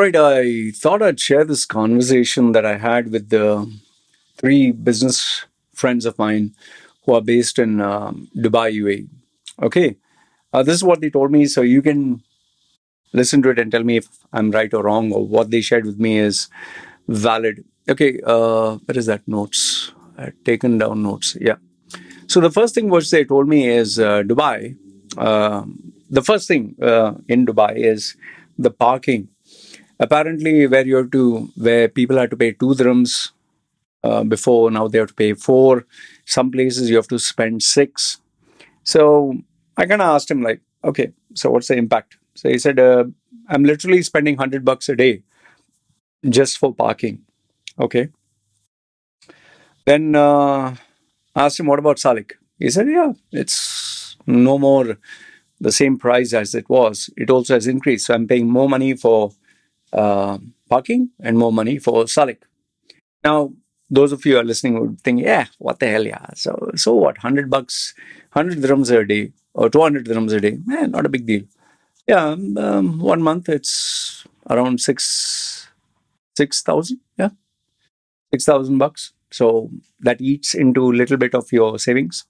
right, I thought I'd share this conversation that I had with the three business friends of mine who are based in Dubai, UAE. Okay, this is what they told me, so you can listen to it and tell me if I'm right or wrong, or what they shared with me is valid. Okay, where is that notes? I've taken down notes. Yeah. So the first thing which they told me is Dubai. The first thing in Dubai is the parking. Apparently, where people had to pay 2 dirhams before, now they have to pay 4. Some places you have to spend 6. So I kind of asked him like, okay, so what's the impact? So he said, I'm literally spending $100 a day just for parking. Okay. Then asked him, what about Salik? He said, yeah, it's no more the same price as it was. It also has increased. So I'm paying more money for parking and more money for Salik. Now, those of you who are listening would think, yeah, what the hell, yeah. So what? $100, 100 dirhams a day or 200 dirhams a day? Not a big deal. Yeah, 1 month it's around 6,000. Yeah, $6,000. So that eats into a little bit of your savings.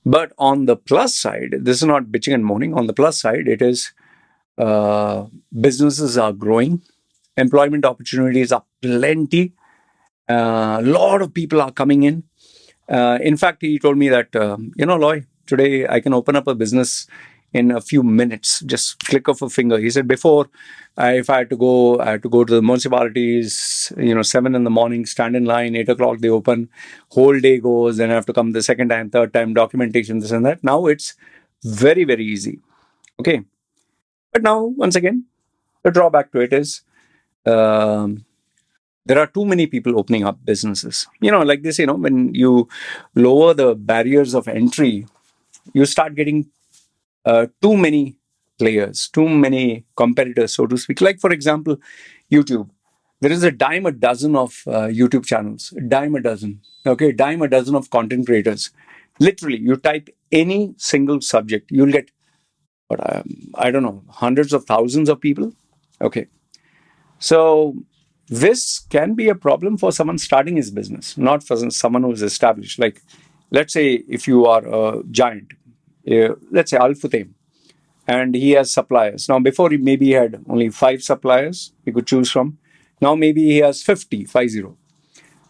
But on the plus side, this is not bitching and moaning. On the plus side, it is businesses are growing, employment opportunities are plenty. A lot of people are coming in. In fact, he told me that, Loy, today I can open up a business in a few minutes, just click of a finger. He said before, if I had to go, I had to go to the municipalities, 7 in the morning, stand in line, 8 o'clock they open, whole day goes, then I have to come the second time, third time, documentation, this and that. Now it's very, very easy. Okay. But now, once again, the drawback to it is, there are too many people opening up businesses. Like this, when you lower the barriers of entry, you start getting too many players, too many competitors, so to speak. Like, for example, YouTube. There is a dime a dozen of YouTube channels, a dime a dozen. Okay, dime a dozen of content creators. Literally, you type any single subject, you'll get, I don't know, hundreds of thousands of people. Okay. So this can be a problem for someone starting his business, not for someone who's established. Like, let's say if you are a giant, let's say Al Futtaim, and he has suppliers. Now, before maybe he had only 5 suppliers he could choose from. Now maybe he has 50.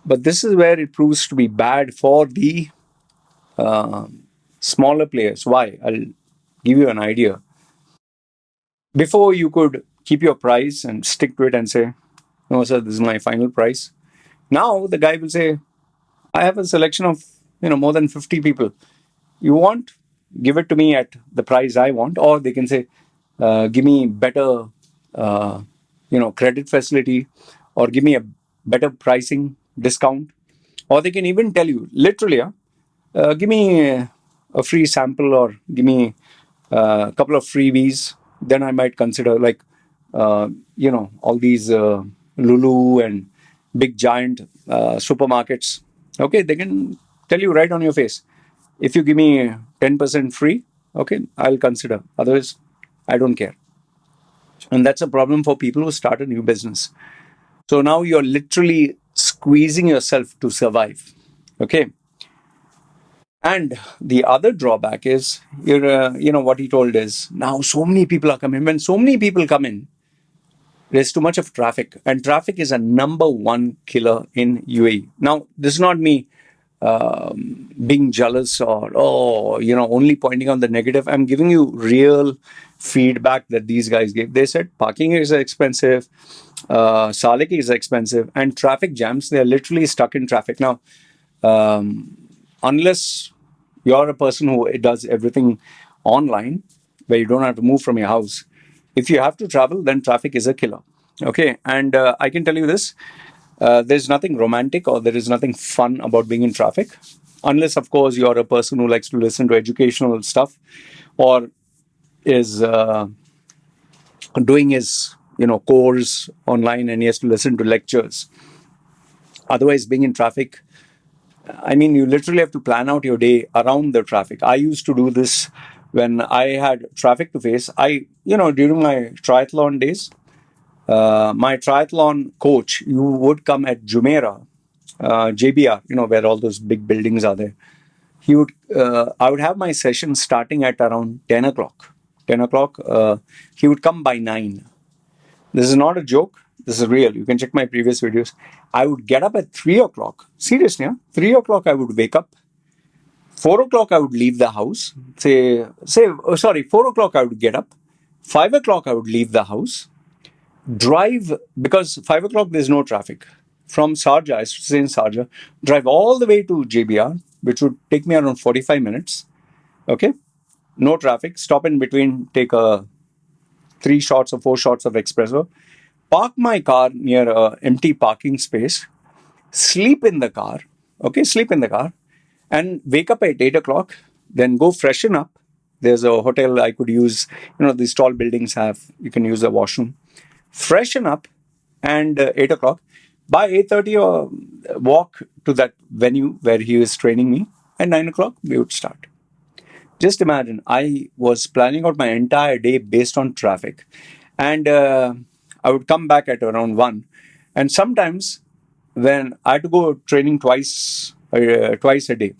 But this is where it proves to be bad for the smaller players. Why? I'll give you an idea. Before, you could keep your price and stick to it and say, no, sir, this is my final price. Now the guy will say, I have a selection of more than 50 people. You want? Give it to me at the price I want. Or they can say, give me better credit facility, or give me a better pricing discount. Or they can even tell you, literally, give me a free sample, or give me a couple of freebies. Then I might consider, like, all these Lulu and big giant supermarkets. Okay, they can tell you right on your face, if you give me 10% free, okay, I'll consider. Otherwise, I don't care. And that's a problem for people who start a new business. So now you're literally squeezing yourself to survive. Okay. And the other drawback is, what he told is, now so many people are coming. When so many people come in, there's too much of traffic. And traffic is a number one killer in UAE. Now, this is not me being jealous or, only pointing on the negative. I'm giving you real feedback that these guys gave. They said parking is expensive, Salik is expensive, and traffic jams, they're literally stuck in traffic. Now, unless you're a person who does everything online, where you don't have to move from your house, if you have to travel, then traffic is a killer. Okay, and I can tell you this, there's nothing romantic or there is nothing fun about being in traffic, unless, of course, you're a person who likes to listen to educational stuff, or is doing his course online and he has to listen to lectures. Otherwise, being in traffic, I mean, you literally have to plan out your day around the traffic. I used to do this when I had traffic to face. During my triathlon days, My triathlon coach, you would come at Jumeirah, JBR, where all those big buildings are there. I would have my session starting at around 10 o'clock. 10 o'clock, he would come by 9. This is not a joke. This is real. You can check my previous videos. I would get up at 3 o'clock. Seriously, 3 o'clock I would wake up. 4 o'clock I would leave the house. 4 o'clock I would get up. 5 o'clock I would leave the house. Drive, because 5 o'clock there's no traffic. From Sharjah, I used to stay in Sharjah, drive all the way to JBR, which would take me around 45 minutes. Okay? No traffic. Stop in between, take 3 shots or 4 shots of espresso. Park my car near an empty parking space. Sleep in the car. Okay? Sleep in the car. And wake up at 8 o'clock. Then go freshen up. There's a hotel I could use. These tall buildings you can use a washroom. Freshen up, and 8 o'clock. By 8:30, walk to that venue where he was training me. At 9 o'clock, we would start. Just imagine, I was planning out my entire day based on traffic. And I would come back at around 1. And sometimes, when I had to go training twice a day,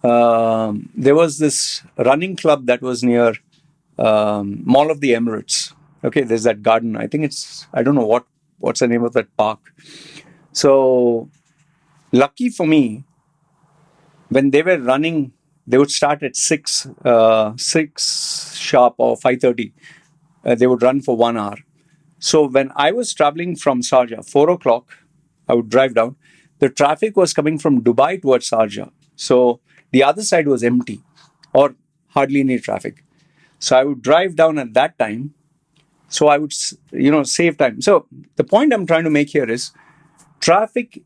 there was this running club that was near Mall of the Emirates. Okay, there's that garden. I think I don't know what's the name of that park. So, lucky for me, when they were running, they would start at 6 sharp or 5:30. They would run for 1 hour. So, when I was traveling from Sharjah, 4 o'clock, I would drive down. The traffic was coming from Dubai towards Sharjah. So, the other side was empty or hardly any traffic. So, I would drive down at that time. So I would, save time. So the point I'm trying to make here is traffic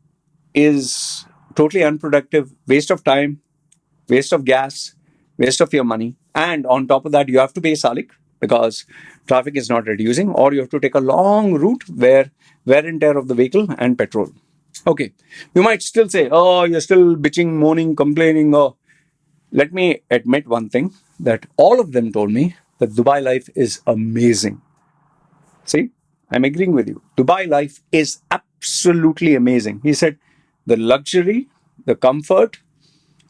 is totally unproductive, waste of time, waste of gas, waste of your money. And on top of that, you have to pay Salik because traffic is not reducing, or you have to take a long route where wear and tear of the vehicle and petrol. Okay. You might still say, oh, you're still bitching, moaning, complaining. Oh, let me admit one thing, that all of them told me that Dubai life is amazing. See, I'm agreeing with you. Dubai life is absolutely amazing. He said, the luxury, the comfort,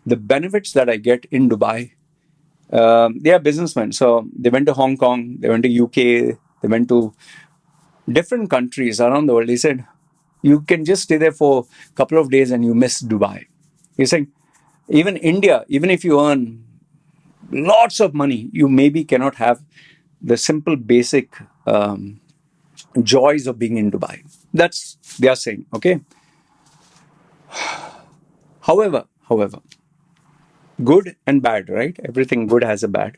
the benefits that I get in Dubai. They are businessmen. So they went to Hong Kong, they went to UK, they went to different countries around the world. He said, you can just stay there for a couple of days and you miss Dubai. He's saying, even India, even if you earn lots of money, you maybe cannot have the simple basic joys of being in Dubai. That's they are saying, okay? However, good and bad, right? Everything good has a bad.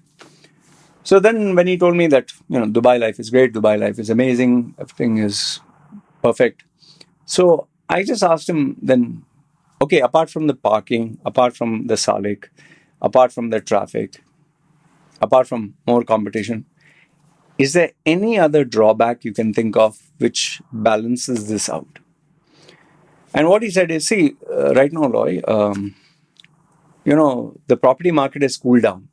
So then when he told me that, Dubai life is great, Dubai life is amazing, everything is perfect. So I just asked him then, okay, apart from the parking, apart from the Salik, apart from the traffic, apart from more competition, is there any other drawback you can think of which balances this out? And what he said is, see, right now, Roy, the property market has cooled down.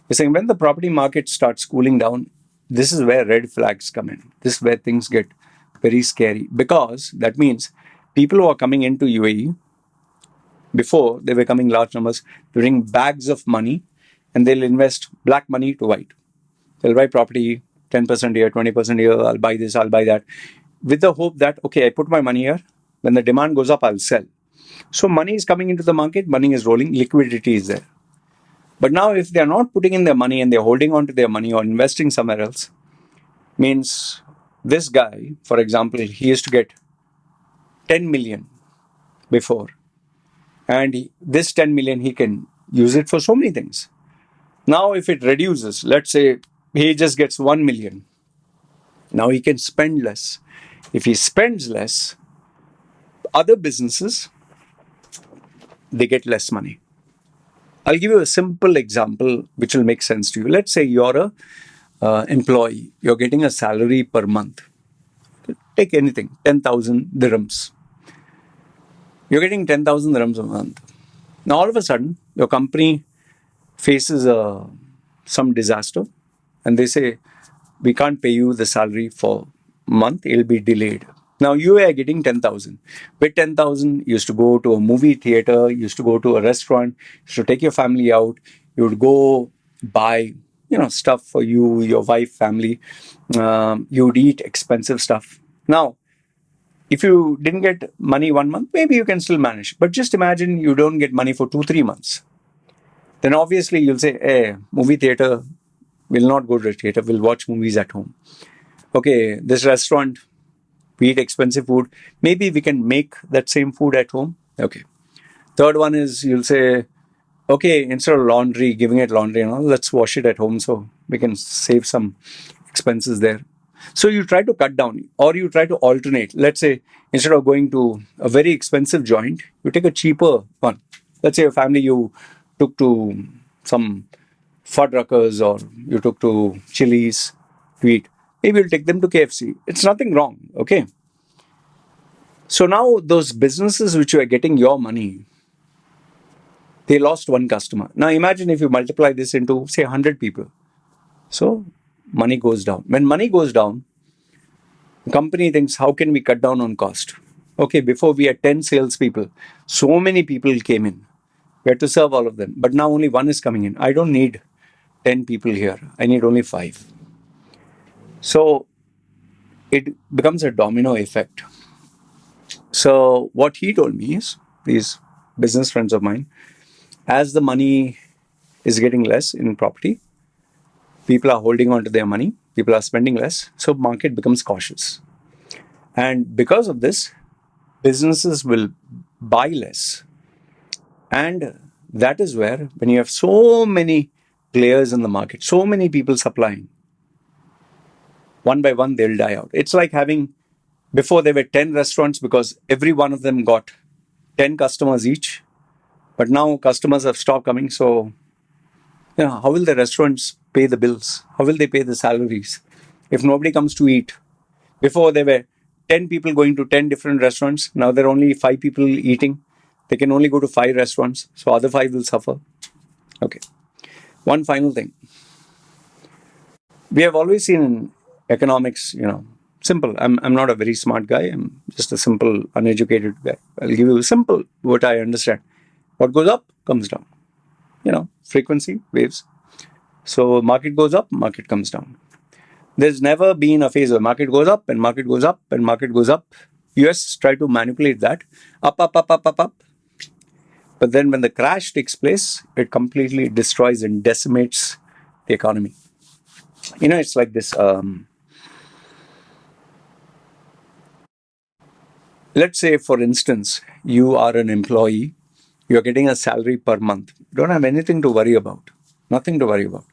He's saying when the property market starts cooling down, this is where red flags come in. This is where things get very scary, because that means people who are coming into UAE, before they were coming large numbers, they bring bags of money and they'll invest black money to white. They'll buy property, 10% here, 20% here, I'll buy this, I'll buy that, with the hope that, okay, I put my money here, when the demand goes up, I'll sell. So money is coming into the market, money is rolling, liquidity is there. But now if they're not putting in their money and they're holding on to their money or investing somewhere else, means this guy, for example, he used to get 10 million before. And this 10 million, he can use it for so many things. Now if it reduces, let's say he just gets 1 million. Now he can spend less. If he spends less, other businesses, they get less money. I'll give you a simple example which will make sense to you. Let's say you're a employee. You're getting a salary per month. Take anything, 10,000 dirhams. You're getting 10,000 dirhams a month. Now all of a sudden, your company faces some disaster and they say, we can't pay you the salary for month, it'll be delayed. Now you are getting 10,000. With 10,000, you used to go to a movie theater, you used to go to a restaurant, you used to take your family out, you would go buy, stuff for you, your wife, family. You would eat expensive stuff. Now, if you didn't get money 1 month, maybe you can still manage. But just imagine you don't get money for 2, 3 months. Then obviously you'll say, hey, movie theater, we'll not go to the theater, we'll watch movies at home. Okay, this restaurant, we eat expensive food. Maybe we can make that same food at home. Okay. Third one is you'll say, okay, instead of laundry, giving it laundry, let's wash it at home so we can save some expenses there. So you try to cut down or you try to alternate. Let's say instead of going to a very expensive joint, you take a cheaper one. Let's say your family, you took to some Fuddruckers or you took to Chili's to eat. Maybe you'll take them to KFC. It's nothing wrong, okay? So now those businesses which are getting your money, they lost one customer. Now imagine if you multiply this into, say, 100 people. So money goes down. When money goes down, the company thinks, how can we cut down on cost? Okay, before we had 10 salespeople. So many people came in. We had to serve all of them. But now only one is coming in. I don't need 10 people here. I need only 5. So it becomes a domino effect. So what he told me is, these business friends of mine, as the money is getting less in property, people are holding on to their money, people are spending less, so market becomes cautious. And because of this, businesses will buy less. And that is where, when you have so many players in the market, so many people supplying, one by one, they'll die out. It's like having, before there were 10 restaurants because every one of them got 10 customers each. But now customers have stopped coming. So, how will the restaurants pay the bills? How will they pay the salaries if nobody comes to eat? Before there were 10 people going to 10 different restaurants. Now there are only 5 people eating. They can only go to 5 restaurants. So other 5 will suffer. Okay. One final thing. We have always seen in economics, simple. I'm not a very smart guy. I'm just a simple, uneducated guy. I'll give you a simple what I understand. What goes up comes down. Frequency, waves. So market goes up, market comes down. There's never been a phase where market goes up and market goes up and market goes up. US try to manipulate that. Up, up, up, up, up, up. But then when the crash takes place, it completely destroys and decimates the economy. It's like this. Let's say, for instance, you are an employee. You're getting a salary per month. You don't have anything to worry about. Nothing to worry about.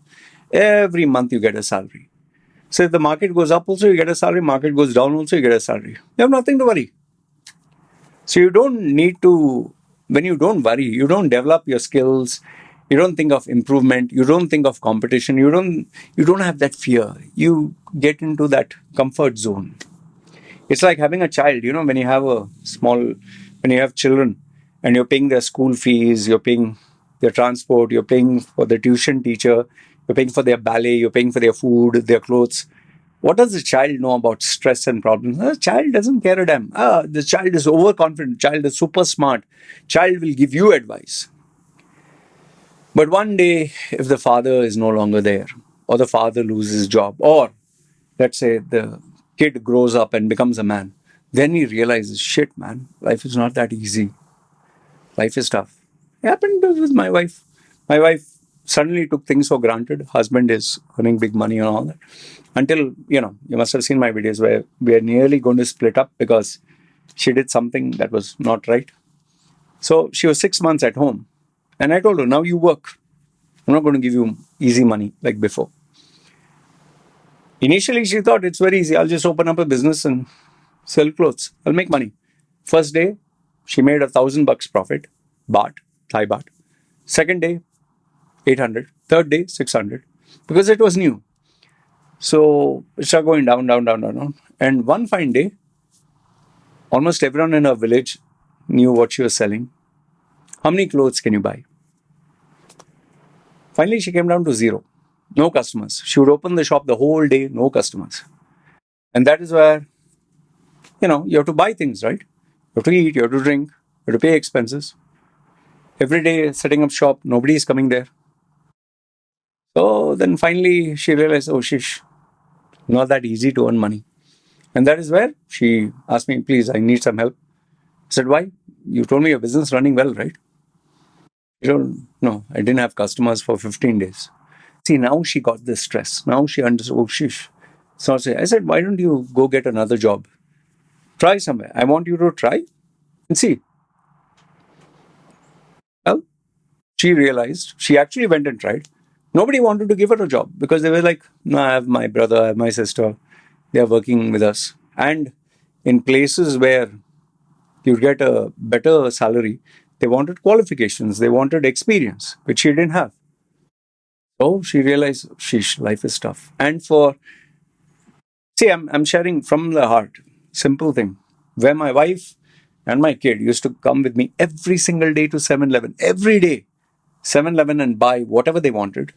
Every month you get a salary. So if the market goes up also, you get a salary. Market goes down also, you get a salary. You have nothing to worry. So you don't need to, when you don't worry, you don't develop your skills. You don't think of improvement. You don't think of competition. You don't have that fear. You get into that comfort zone. It's like having a child, when you have children and you're paying their school fees, you're paying their transport, you're paying for the tuition teacher, you're paying for their ballet, you're paying for their food, their clothes. What does the child know about stress and problems? The child doesn't care a damn. The child is overconfident. Child is super smart. Child will give you advice. But one day, if the father is no longer there, or the father loses his job, or let's say the kid grows up and becomes a man, then he realizes, shit, man, life is not that easy. Life is tough. It happened with my wife. My wife suddenly took things for granted. Husband is earning big money and all that. Until, you must have seen my videos where we are nearly going to split up because she did something that was not right. So she was 6 months at home. And I told her, now you work. I'm not going to give you easy money like before. Initially, she thought it's very easy. I'll just open up a business and sell clothes. I'll make money. First day, she made $1,000 profit, baht, Thai baht. Second day, 800. Third day, 600. Because it was new. So it started going down, down, down, down, down. And one fine day, almost everyone in her village knew what she was selling. How many clothes can you buy? Finally, she came down to 0. No customers. She would open the shop the whole day, no customers. And that is where, you have to buy things, right? You have to eat, you have to drink, you have to pay expenses. Every day setting up shop, nobody is coming there. So then finally she realized, oh, shish, not that easy to earn money. And that is where she asked me, please, I need some help. I said, why? You told me your business running well, right? You don't, no, I didn't have customers for 15 days. See, now she got this stress. Now she understood, oh, shish. So I said, why don't you go get another job? Try somewhere. I want you to try and see. Well, she realized, she actually went and tried. Nobody wanted to give her a job because they were like, no, I have my brother, I have my sister. They are working with us. And in places where you get a better salary, they wanted qualifications, they wanted experience, which she didn't have. So she realized, sheesh, life is tough. And see, I'm sharing from the heart, simple thing. Where my wife and my kid used to come with me every single day to 7-Eleven, every day, 7-Eleven and buy whatever they wanted.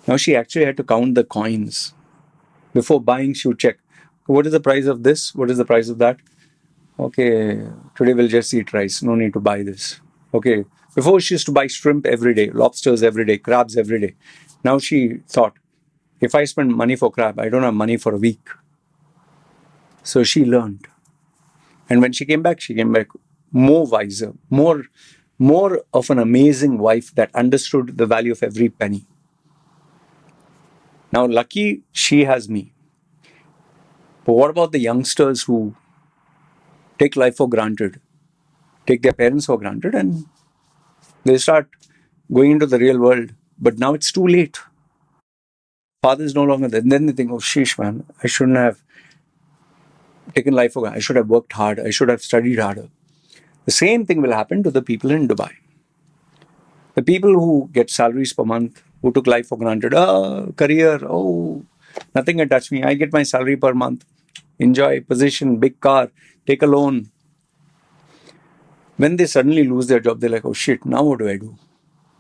Now she actually had to count the coins. Before buying, she would check, what is the price of this? What is the price of that? Okay, today we'll just eat rice. No need to buy this. Okay, before she used to buy shrimp every day, lobsters every day, crabs every day. Now she thought, if I spend money for crab, I don't have money for a week. So she learned. And when she came back more wiser, more of an amazing wife that understood the value of every penny. Now, lucky she has me. But what about the youngsters who take life for granted, take their parents for granted, and they start going into the real world? But now it's too late. Father is no longer there. And then they think, oh, sheesh, man, I shouldn't have taken life for granted. I should have worked hard. I should have studied harder. The same thing will happen to the people in Dubai. The people who get salaries per month, who took life for granted, career, oh, nothing can touch me. I get my salary per month. Enjoy, position, big car, take a loan. When they suddenly lose their job, they're like, oh shit, now what do I do?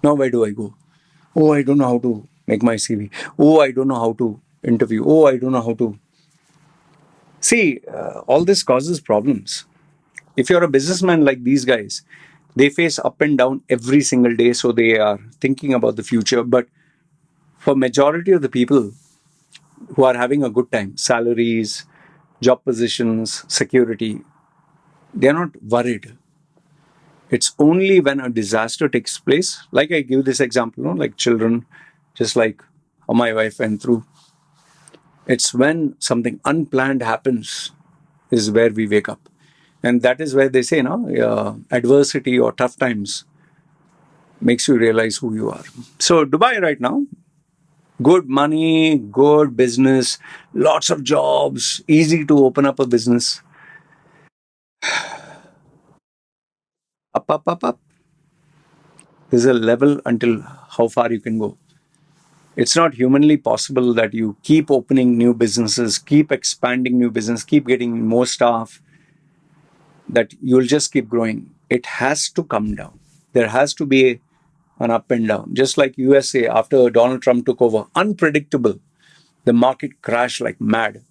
Now where do I go? Oh, I don't know how to make my CV. Oh, I don't know how to interview. Oh, I don't know how to. See, all this causes problems. If you're a businessman like these guys, they face up and down every single day, so they are thinking about the future. But for majority of the people who are having a good time, salaries, job positions, security, they're not worried. It's only when a disaster takes place, like I give this example, like children, just like how my wife went through. It's when something unplanned happens is where we wake up. And that is where they say, adversity or tough times makes you realize who you are. So Dubai right now, good money, good business, lots of jobs, easy to open up a business. Up, up, up, up. There's a level until how far you can go. It's not humanly possible that you keep opening new businesses, keep expanding new business, keep getting more staff, that you'll just keep growing. It has to come down. There has to be an up and down. Just like USA after Donald Trump took over, unpredictable. The market crashed like mad.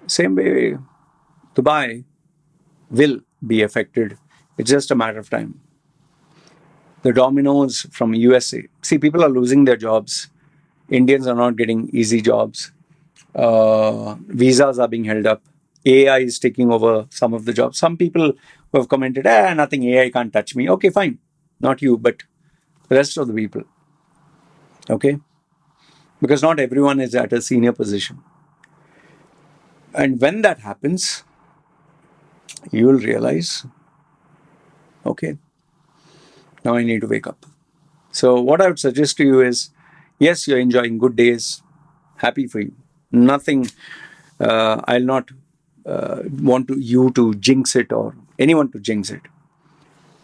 Same way, Dubai will be affected. It's just a matter of time. The dominoes from USA. See, people are losing their jobs. Indians are not getting easy jobs. Visas are being held up. AI is taking over some of the jobs. Some people who have commented, nothing, AI can't touch me. Okay, fine. Not you, but the rest of the people. Okay? Because not everyone is at a senior position. And when that happens, you will realize, okay, now I need to wake up. So, what I would suggest to you is, yes, you're enjoying good days, happy for you. Nothing, I'll not want you to jinx it or anyone to jinx it.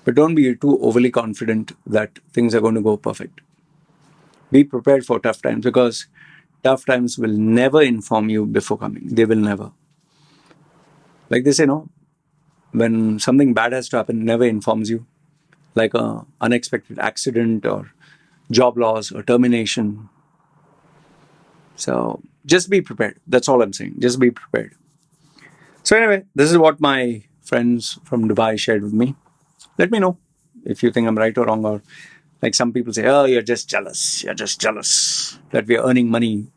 But don't be too overly confident that things are going to go perfect. Be prepared for tough times because tough times will never inform you before coming. They will never. Like they say, no, when something bad has to happen, never informs you. Like a unexpected accident or job loss or termination. So just be prepared. That's all I'm saying. Just be prepared. So anyway, this is what my friends from Dubai shared with me. Let me know if you think I'm right or wrong, or like some people say, oh, you're just jealous. You're just jealous that we're earning money.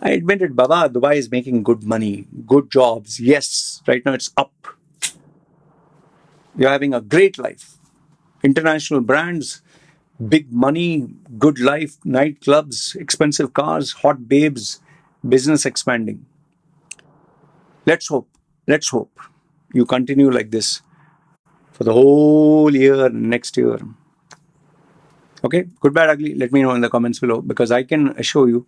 I admit it, Baba, Dubai is making good money, good jobs. Yes, right now it's up. You're having a great life. International brands, big money, good life, nightclubs, expensive cars, hot babes, business expanding. Let's hope. Let's hope you continue like this for the whole year, next year. Okay, good, bad, ugly. Let me know in the comments below, because I can assure you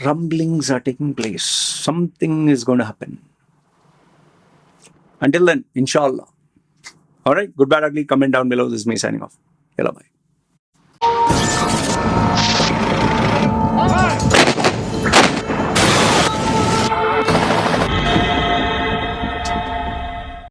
rumblings are taking place. Something is going to happen. Until then, inshallah. All right, good, bad, ugly. Comment down below. This is me signing off. Hello, bye.